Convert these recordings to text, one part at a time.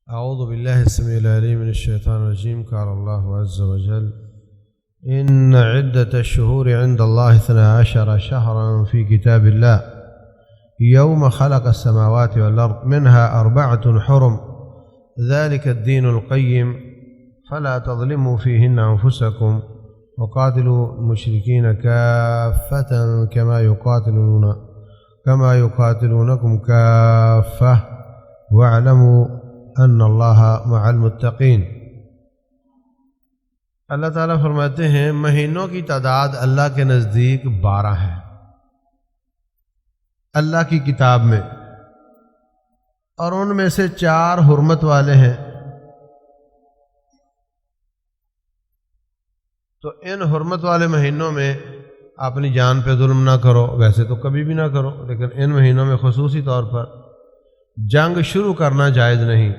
أعوذ بالله السميع العليم من الشيطان الرجيم. قال الله عز وجل: إن عدة الشهور عند الله 12 شهرا في كتاب الله يوم خلق السماوات والأرض منها 4 حرم ذلك الدين القيم فلا تظلموا فيهن أنفسكم وقاتلوا المشركين كافة كما يقاتلونكم كافة واعلموا ان اللہ مع المتقین۔ اللہ تعالیٰ فرماتے ہیں مہینوں کی تعداد اللہ کے نزدیک 12 ہے اللہ کی کتاب میں، اور ان میں سے 4 حرمت والے ہیں۔ تو ان حرمت والے مہینوں میں اپنی جان پہ ظلم نہ کرو، ویسے تو کبھی بھی نہ کرو، لیکن ان مہینوں میں خصوصی طور پر جنگ شروع کرنا جائز نہیں۔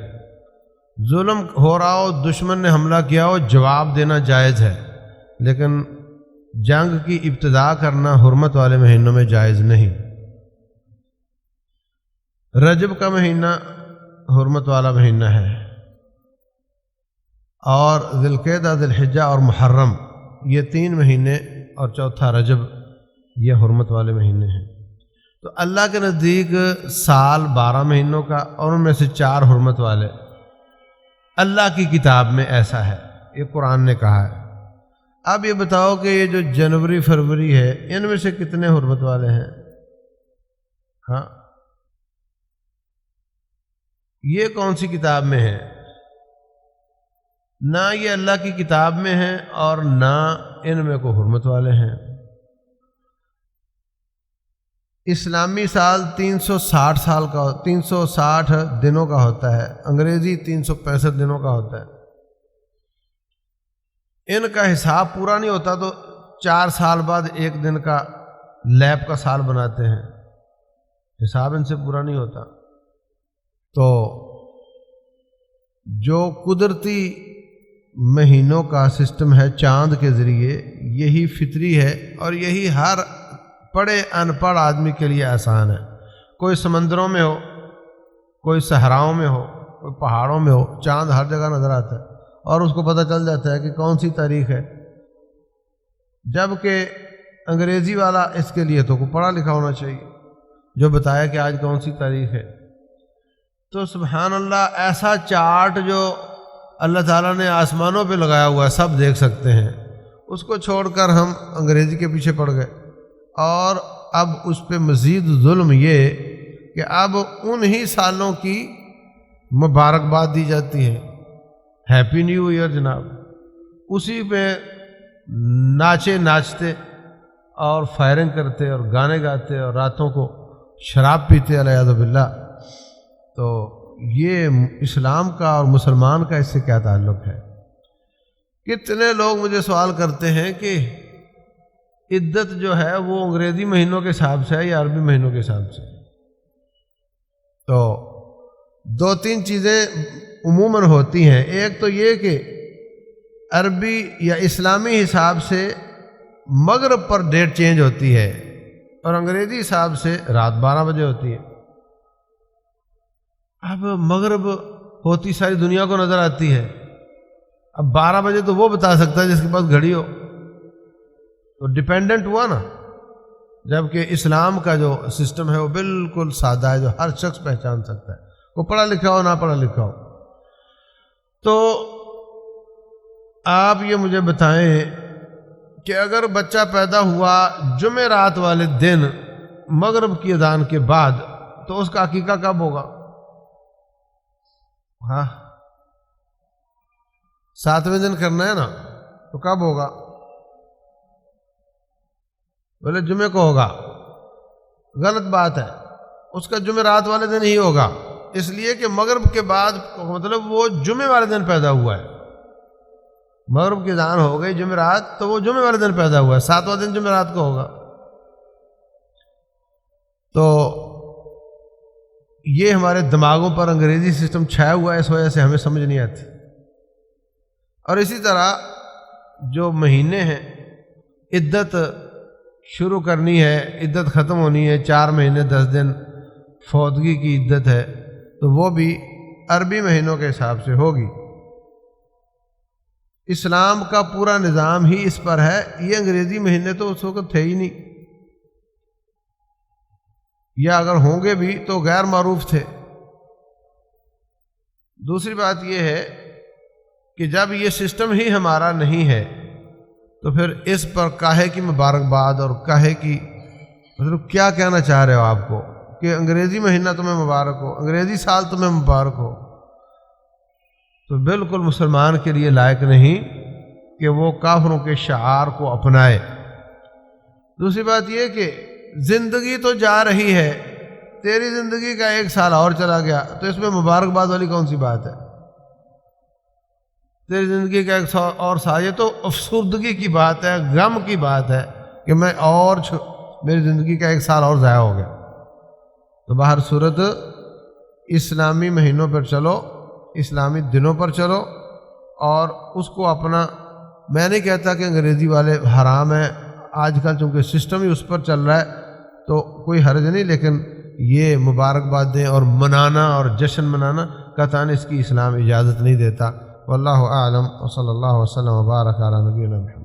ظلم ہو رہا ہو، دشمن نے حملہ کیا ہو، جواب دینا جائز ہے، لیکن جنگ کی ابتدا کرنا حرمت والے مہینوں میں جائز نہیں۔ رجب کا مہینہ حرمت والا مہینہ ہے، اور ذی القعدہ، ذی الحجہ اور محرم، یہ 3 مہینے، اور چوتھا رجب، یہ حرمت والے مہینے ہیں۔ تو اللہ کے نزدیک سال 12 مہینوں کا، اور ان میں سے 4 حرمت والے۔ اللہ کی کتاب میں ایسا ہے، یہ قرآن نے کہا ہے۔ اب یہ بتاؤ کہ یہ جو جنوری فروری ہے، ان میں سے کتنے حرمت والے ہیں؟ ہاں، یہ کون سی کتاب میں ہے؟ نہ یہ اللہ کی کتاب میں ہیں، اور نہ ان میں کوئی حرمت والے ہیں۔ اسلامی سال 360 دنوں کا ہوتا ہے، انگریزی 365 دنوں کا ہوتا ہے۔ ان کا حساب پورا نہیں ہوتا تو 4 سال بعد 1 دن کا لیپ کا سال بناتے ہیں، حساب ان سے پورا نہیں ہوتا۔ تو جو قدرتی مہینوں کا سسٹم ہے چاند کے ذریعے، یہی فطری ہے، اور یہی ہر پڑھے ان پڑھ آدمی کے لیے آسان ہے۔ کوئی سمندروں میں ہو، کوئی صحراؤں میں ہو، کوئی پہاڑوں میں ہو، چاند ہر جگہ نظر آتا ہے، اور اس کو پتہ چل جاتا ہے کہ کون سی تاریخ ہے۔ جبکہ انگریزی والا اس کے لیے تو کوئی پڑھا لکھا ہونا چاہیے جو بتایا کہ آج کون سی تاریخ ہے۔ تو سبحان اللہ، ایسا چارٹ جو اللہ تعالیٰ نے آسمانوں پہ لگایا ہوا ہے، سب دیکھ سکتے ہیں، اس کو چھوڑ کر ہم انگریزی کے پیچھے پڑ گئے۔ اور اب اس پہ مزید ظلم یہ کہ اب انہی سالوں کی مبارکباد دی جاتی ہے، ہیپی نیو ایئر جناب، اسی پہ ناچتے اور فائرنگ کرتے اور گانے گاتے اور راتوں کو شراب پیتے، علیہ باللہ۔ تو یہ اسلام کا اور مسلمان کا اس سے کیا تعلق ہے؟ کتنے لوگ مجھے سوال کرتے ہیں کہ عدت جو ہے وہ انگریزی مہینوں کے حساب سے ہے یا عربی مہینوں کے حساب سے؟ تو 2-3 چیزیں عموماً ہوتی ہیں۔ ایک تو یہ کہ عربی یا اسلامی حساب سے مغرب پر ڈیٹ چینج ہوتی ہے، اور انگریزی حساب سے رات 12 بجے ہوتی ہے۔ اب مغرب ہوتی ساری دنیا کو نظر آتی ہے، اب 12 بجے تو وہ بتا سکتا ہے جس کے پاس گھڑی ہو، تو ڈیپینڈنٹ ہوا نا۔ جبکہ اسلام کا جو سسٹم ہے وہ بالکل سادہ ہے، جو ہر شخص پہچان سکتا ہے، وہ پڑھا لکھا ہو نہ پڑھا لکھا ہو۔ تو آپ یہ مجھے بتائیں کہ اگر بچہ پیدا ہوا جمعرات والے دن مغرب کی اذان کے بعد، تو اس کا عقیقہ کب ہوگا؟ ہاں، 7ویں دن کرنا ہے نا، تو کب ہوگا؟ بولے جمعے کو ہوگا۔ غلط بات ہے، اس کا جمعرات والے دن ہی ہوگا، اس لیے کہ مغرب کے بعد مطلب وہ جمعے والے دن پیدا ہوا ہے۔ مغرب کی اذان ہو گئی جمعرات، تو وہ جمعے والے دن پیدا ہوا ہے، 7واں دن جمعرات کو ہوگا۔ تو یہ ہمارے دماغوں پر انگریزی سسٹم چھایا ہوا ہے، اس وجہ سے ہمیں سمجھ نہیں آتی۔ اور اسی طرح جو مہینے ہیں، عدت شروع کرنی ہے، عدت ختم ہونی ہے، 4 مہینے 10 دن فوتگی کی عدت ہے، تو وہ بھی عربی مہینوں کے حساب سے ہوگی۔ اسلام کا پورا نظام ہی اس پر ہے، یہ انگریزی مہینے تو اس وقت تھے ہی نہیں، یا اگر ہوں گے بھی تو غیر معروف تھے۔ دوسری بات یہ ہے کہ جب یہ سسٹم ہی ہمارا نہیں ہے تو پھر اس پر کاہے کی مبارکباد اور کاہے کی مطلب کیا کہنا چاہ رہے ہو آپ کو کہ انگریزی مہینہ تمہیں مبارک ہو، انگریزی سال تمہیں مبارک ہو، تو بالکل مسلمان کے لیے لائق نہیں کہ وہ کافروں کے شعار کو اپنائے۔ دوسری بات یہ کہ زندگی تو جا رہی ہے، تیری زندگی کا 1 سال اور چلا گیا تو اس میں مبارکباد والی کون سی بات ہے؟ تیری زندگی کا 1 سال اور سال، یہ تو افسردگی کی بات ہے، غم کی بات ہے کہ میں میری زندگی کا 1 سال اور ضائع ہو گیا۔ تو باہر صورت اسلامی مہینوں پر چلو، اسلامی دنوں پر چلو، اور اس کو اپنا، میں نہیں کہتا کہ انگریزی والے حرام ہیں، آج کل چونکہ سسٹم ہی اس پر چل رہا ہے تو کوئی حرج نہیں، لیکن یہ مبارکبادیں اور منانا اور جشن منانا قطعاً اس کی اسلام اجازت نہیں دیتا۔ واللہ اعلم، وصلی اللہ وسلم وبارک علی نبینا محمد۔